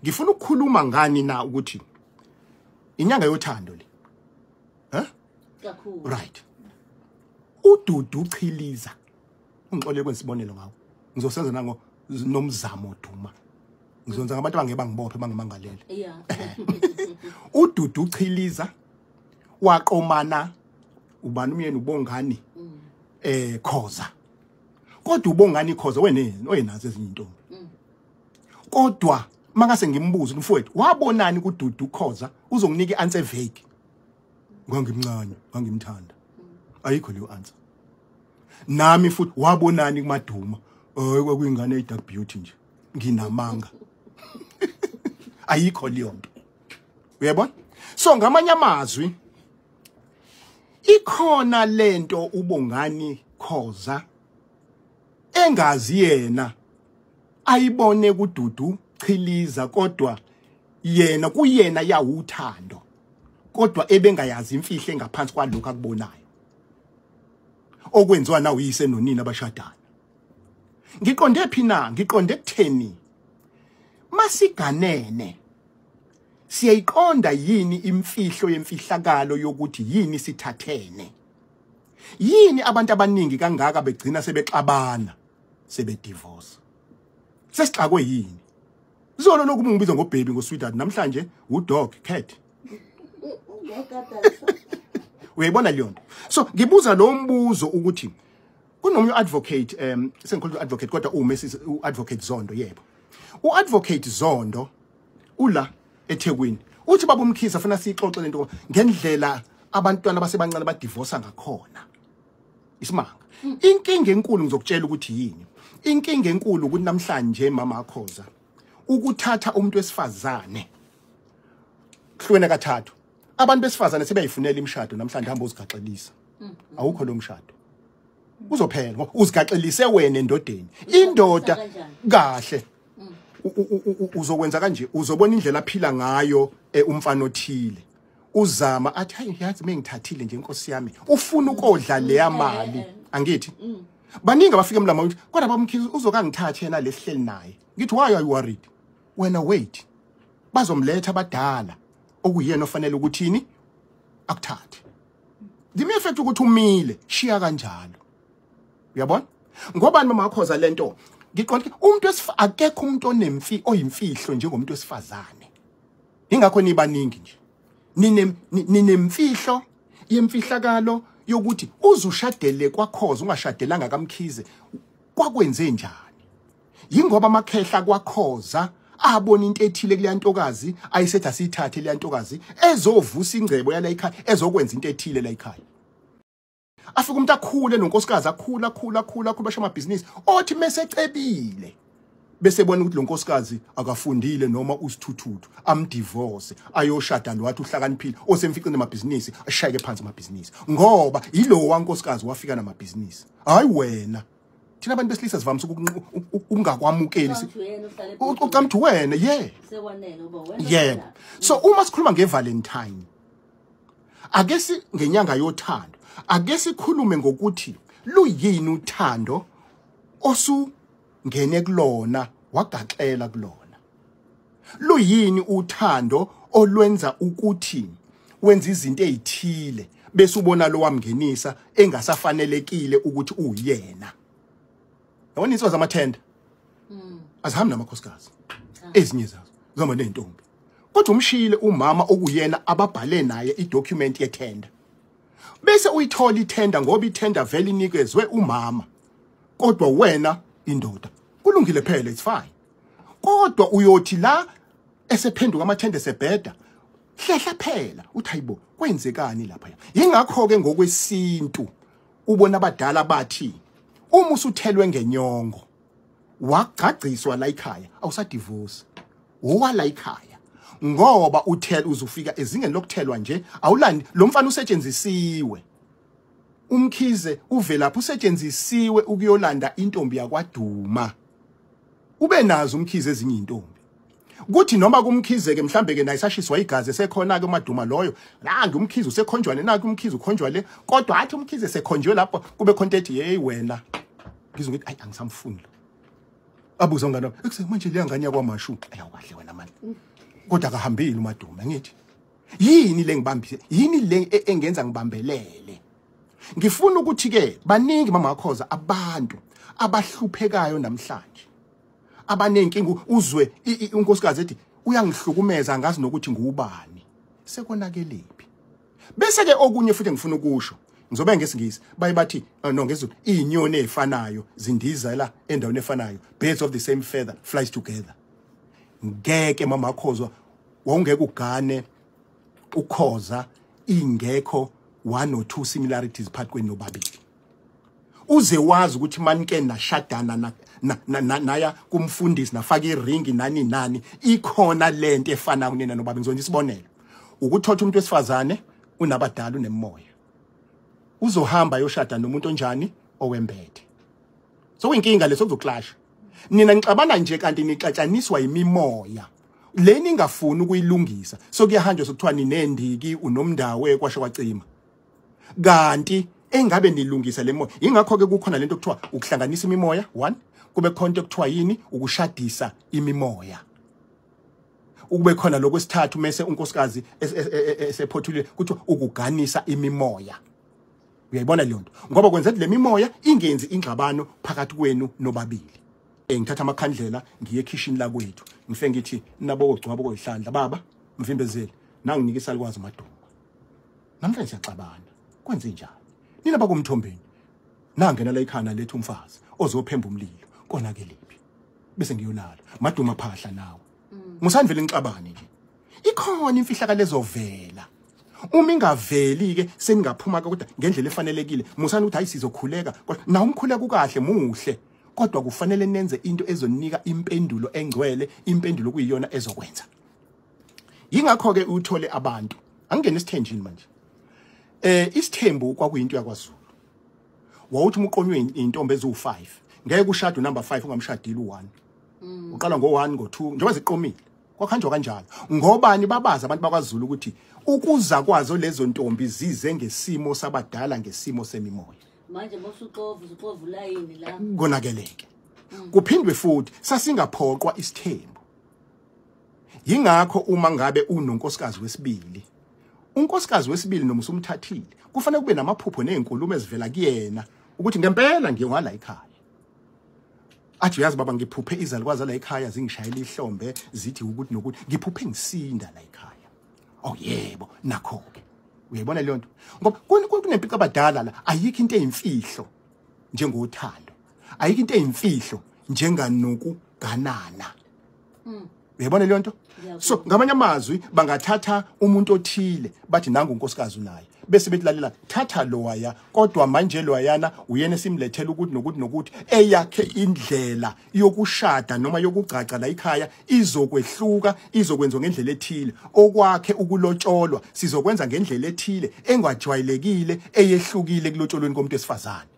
ngifuna ukukhuluma ngani na ukuthi inyanga yothando le. Kakhulu. Right. UDudu Chiliza. Ungixolele kwensibonelo ngawo. Ngizosenza nango nomzamo duma. Ngizonza ngabantu abangeba ngibophe bangimangalele. Yeah. UDudu Chiliza waqomana ubani umyeni ubongani Khoza. Kodwa ubongani Khoza wenazo ezinye intombi. Kodwa mangase ngimbuza umfowethu wabonani kuDudu Khoza uzonginika ianswer vague. Ngangimncane, ngangimthanda. Ayikho leyo answer. Nami futhi wabonani kuMaduma. Kwakuyingane eDark Beauty nje. Nginamanga. Ayikho leyo nto. Uyabona? So ngamanye amazwi ikhona lento ubongani Khoza engazi yena ayibone kuDudu Chiliza kodwa yena kuyena yawuthando kodwa ebengayazi imfihlo engaphansi kwalokho akubonayo okwenziwa nawo uyise nonina abashadana. Ngiqonde phi na? Ngiqonde kutheni masiganene siyayiqonda yini imfihlo yemfihlakalo yokuthi yini sithathene? Yini abantu abaningi kangaka begcina sebexabana sebedivorce? Sesixakwe yini? Zolo lokhu ungibiza ngobaby ngosweetheart namhlanje udog cat. Uyayibona leyo nto. So ngibuza lo mbuzo ukuthi kunomnye advocate sengikhuluma advocate kodwa uadvocate Zondo yebo. Uadvocate Zondo ula eThekwini uthi baba uMkhize afuna sixoxe lento ngendlela abantwana basebancane badivorce ngakhona. Isimanga. Inkinga enkulu ngizokutshela ukuthi yini. Inkinga enkulu ukuthi namhlanje mama Khoza ukuthatha umuntu wesifazane hlwena kathathu. Abantu besifazane sebeyifunela imshado namhlanje hamba uzigaxelisa. Awukho lo mshado. Uzophela uzigaxelise wena endodeni. Indoda kahle. Uzokwenza kanje uzobona indlela aphila ngayo umfana othile. Uzama athi hayi yazi mengithathile nje inkosi yami. Ufuna ukodla leya mali. Angithi? Baningi abafika emlama ukuthi kodwa baba Mkhize uzokangithatha yena lesihleli naye. Ngithi why are you worried? Wena wait. Bazomletha abadala okuyena ofanele ukuthini akuthathe. The mere fact ukuthi umile shiya kanjalo. Uyabona? Ngobani mama Khoza lento? Ngiqonde umuntu akekho umuntu oyimfihlo njengomuntu wesifazane. Ingakho nibaningi nje. Ninemfihlo yemfihlakalo yokuthi uzushadele kwaKhoza ungashadelanga kaMkhize kwakwenze njani? Yingoba amakhehla kwaKhoza abona into ethile kuleya ntokazi ayisethi asithathe leya ntokazi ezovusa ingcebo yala ekhaya ezokwenza into ethile la ekhaya. Afika umuntu akhule nonkosikazi akhula basha amabhizinisi othi mesecebile bese bona ukuthi lo nkosikazi akafundile noma usithuthuthu amdivorce ayoshada lo wathi uhlakaniphile osemficini amabhizinisi ashayeke phansi amabhizinisi ngoba yilo wankosikazi wafika namabhizinisi hayi wena. Thina abantu besilisa sivamisa ukungakwamukeli ucamthu wena yeah. So uma sikhuluma ngeValentine ake ngenyanga yothando ake sikhulume ngokuthi luyini uthando osungene kulona wagaxela kulona. Luyini uthando olwenza ukuthi wenza izinto ezithile bese ubona lo wamngenisa engasafanelekile ukuthi uyena. Yabona insizwa zamathenda azihambi namakhosikazi ezinye zazo zoma nentombi kodwa umshile umama okuyena ababhale naye idocument yethenda bese uyithola ithenda ngoba ithenda vele inikezwe umama kodwa wena indoda kulungile phela it's fine kodwa uyothi la esephenduka amathenda sebheda hlehla phela uthi hayibo kwenzekani lapha. Yingakho ke ngokwesintu ubona abadala bathi uma usuthelwe ngenyongo wagqagciswa la ekhaya awusadivorce owala ekhaya ngoba uthela uzufika ezingeni lokuthelwa nje awulandi lo mfana usetshenzisiwe uMkhize uvelaphi usetshenzisiwe ukuyolanda intombi yakwaDuma ube nazo uMkhize ezinye intombi kuthi noma kuMkhize ke mhlambe ke naye sashiswa igazi esekhona ke uMaduma loyo nangi uMkhize usekhonjwane naki uMkhize ukhonjwa le kodwa athi uMkhize sekhonjwe lapho kube content hey wena ngizwe ukuthi ayi angisamfuni abuza ngana ekuse manje le ngane yakwaMashu ayawakahle wena manje kodwa akahambile uMadume ngithi yini le ngibambise yini le engenza ngibambelele ngifuna ukuthi ke baningi mama wakhoza abantu abahluphekayo namhlanje abanenkinga uzwe unkosikazi ethi uyangihlukumeza ngazi nokuthi ngubani sekonakelephi bese ke okunye futhi ngifuna ukusho ngizobe ngesingisi bayibathi no ngezulu inyoni ezifanayo zindizela endaweni efanayo birds of the same feather flies together ngeke mama wakhoza wawungeke ugane ukhoza ingekho one or two similarities phakathi kwenu nobabili uze wazi ukuthi manike nashadana naya kumfundisi nafaka iringi nani ikhona lento efana kunina nobaba ngizonje isibonelo ukuthotha umuntu wesifazane unabadala unemoya uzohamba yoshada nomuntu onjani owembethe so inkinga leso kuzoklash nina ngixabana nje kanti nixatshaniswa imimoya leni ngafuni ukuyilungisa so kuyahanjwa sokuthiwa ninendiki unomndawe kwasho kwacima kanti engabe nilungisa lemoya ingakho ke kukhona lento kuthiwa ukuhlanganisa imimoya 1 kube khona kuthiwa yini ukushadisa imimoya ukube khona lokwesithathu mase unkosikazi esephothule kuthiwa ukuganisa imimoya uyayibona le nto ngoba kwenza le mimoya ingenzi ingxabano phakathi kwenu nobabili ngithatha amakhandlela ngiye ekitchen la kwethu ngifike ngithi nabo ogcwabo koyihlandla baba mvimbezeli nanginike isalukwazi Maduma namhlanje siyaxabana kwenze njani nina bakumthombeni nangena la ikhana lethu umfazi ozophemba umlilo konakelephi bese ngiyolala Maduma phahla nawe musandivele ngixabane nje ikhona imfihlakalo ezovela uma ingaveli ke seningaphuma kodwa ngendlela efanelekile musana ukuthi hayi sizokhuleka kodwa na umkhuleka ukahle muhle kodwa kufanele nenze into ezonika impendulo engcwele impendulo kuyiyona ezokwenza yingakho ke uthole abantu angene isithenjini manje isithembu kwakuyinto yakwaZulu wawuthi umqonywe intombi ezu5 ngeke ushade number 5 ungamshadile u1 uqala ngo1 ngo2 njengoba ziqomile kwakhanjwa kanjalo ngobani babaza abantu bakwaZulu ukuthi ukuza kwazo lezo ntombi zize ngesimo sabadala ngesimo semimoya manje uqovu layini la konakeleke kuphindwe futhi sasingaphoqwa isithembu yingakho uma ngabe unonkosikazi wesibili unkosikazi wesibili noma usumthathile kufanele kube namaphupho nezinkulumo ezivela kuyena ukuthi ngempela ngiyongala ekhaya athi uyazi baba ngiphuphe izalukwazi la ekhaya zingishayela ihlombe zithi ukuthi nokuthi ngiphuphe ngisinda la ekhaya oh yebo nakho ke uyayibona le nto ngoba kunempilo abadala la ayikho into eyimfihlo njengothando ayikho into eyimfihlo njenganokuganana uyayibona le nto so ngamanye amazwi bangathatha umuntu othile bathi nanga unkosikazi unaye bese bethi lalela thatha lo waya kodwa manje lo wayana uyena simlethela ukuthi nokuthi eyakhe indlela yokushada noma yokugcaca la ekhaya izokwehluka izokwenza ngendlela ethile okwakhe ukulotsholwa sizokwenza ngendlela ethile engajwayelekile eyehlukile kulotsholweni komuntu esifazane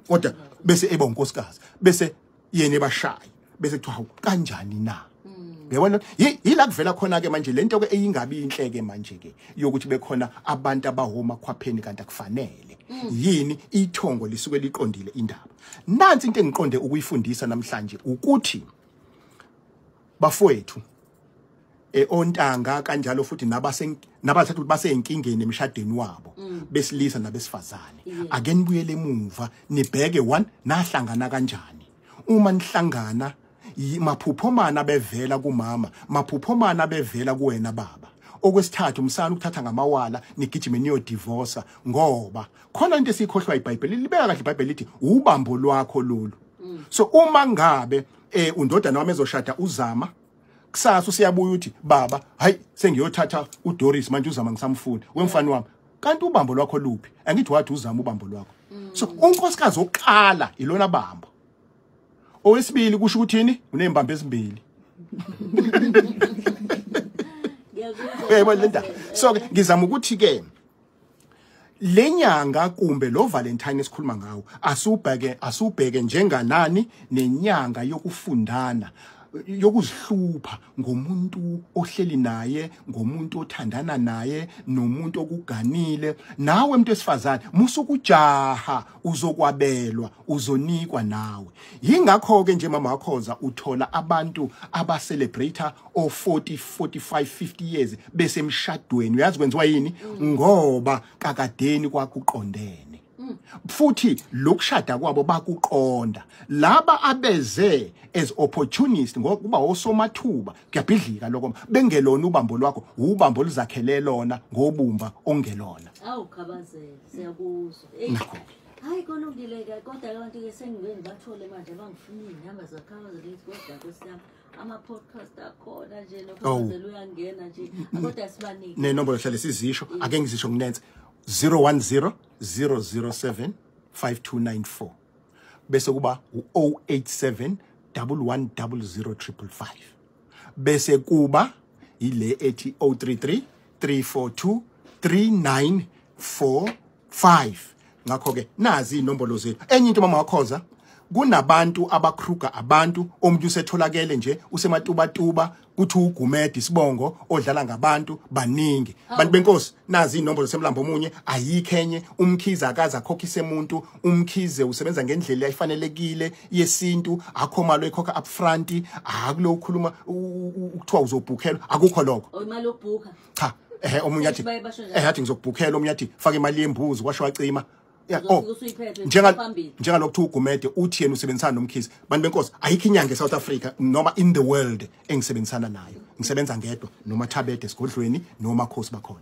kodwa bese eba unkosikazi bese yena ebashayi bese kuthiwa kanjani na uyabona yila kuvela khona ke manje lento ke eyingabi inhleke manje ke yokuthi bekhona abantu abahoma khwapheni kanti akufanele yini ithongo lisuke liqondile indaba nansi into engiqonde ukuyifundisa namhlanje ukuthi bafowethu ontanga kanjalo futhi nabathatha ukuthi baseyinkingeni emshadweni wabo besilisa nabesifazane ake nibuyele emuva nibheke 1 nahlangana kanjani uma nihlangana maphupho mana bevela kumama maphupho mana bevela kuwena baba okwesithathu umsana ukuthatha ngamawala nigijime niyo divorce ngoba khona into esikhohlwa iBhayibheli libeka kahle iBhayibheli lithi ubambo lwakho lolu so uma ngabe undodana wami ezoshada uzama kusasa usiyabuya uthi baba hayi sengiyothatha uDoris manje uzama ngisamfuna wemfana wami kanti ubambo lwakho luphi angithi wathi uzama ubambo lwakho so unkosikazi oqala ilona bambo owesibili kusho ukuthini unembambo ezimbili yebo so ngizama ukuthi ke lenyanga kumbe lo Valentine esikhuluma ngawo asubheke njenganani nenyanga yokufundana yokuzihlupha ngomuntu ohleli naye, ngomuntu othandana naye, nomuntu okuganile. Nawe umuntu wesifazane musukujaha uzokwabelwa, uzonikwa nawe. Yingakho ke nje mama Khoza uthola abantu abacelebrate o 40, 45, 50 years bese emshadweni. Uyazi kwenziwa yini? Ngoba kakadeni kwakuqondene. Futhi lokushada kwabo bakuqonda. Laba abeze as opportunist ngokuba osomathuba kuyabhidlika lokho bengelona ubambo lwakho, ubambo luzakhele lona ngobumba ongelona. Awukhabazela siyakuzwa. Hayi kulungile ke kodwa abantu ke sengibeni bathole manje bangifuna inamba zakhaza lezi kodwa kwesiyami ama podcast akhona nje lokho uyangena nje kodwa sibanike nenombolo hlale sizisho ake ngizisho nginenze 010 007 5294 bese kuba u087 110055 bese kuba ile ethi 033 342 3945. Ngakho ke nazi inombolo zethu. Enye into mama Khoza, kunabantu abakruga abantu omuntu usetholakele nje usematubatuba kuthi ugumede isibongo odlala ngabantu baningi. Bantu benkosi nazi inombolo semlambo omunye ayikhenye umkhize akaza khokhise umuntu, umkhize usebenza ngendlela eyifanelekile yesintu, akho malo ekhokha upfront, akulo ukhuluma ukuthiwa uzobhukhelwa, akukho lokho. Imali yokubhuka. Cha, omunye athi athi ngizokubhukhela, omunye athi faka imali yembuzi kwasho wacima. Njengalokhu ugumede uthi yena usebenzisana nomkhize. Bantu benkosi ayikho inyanga eSouth Africa noma in the world engisebenzisana nayo. Ngisebenza ngedwa noma Thabede esigodlweni noma Khosi bakhona.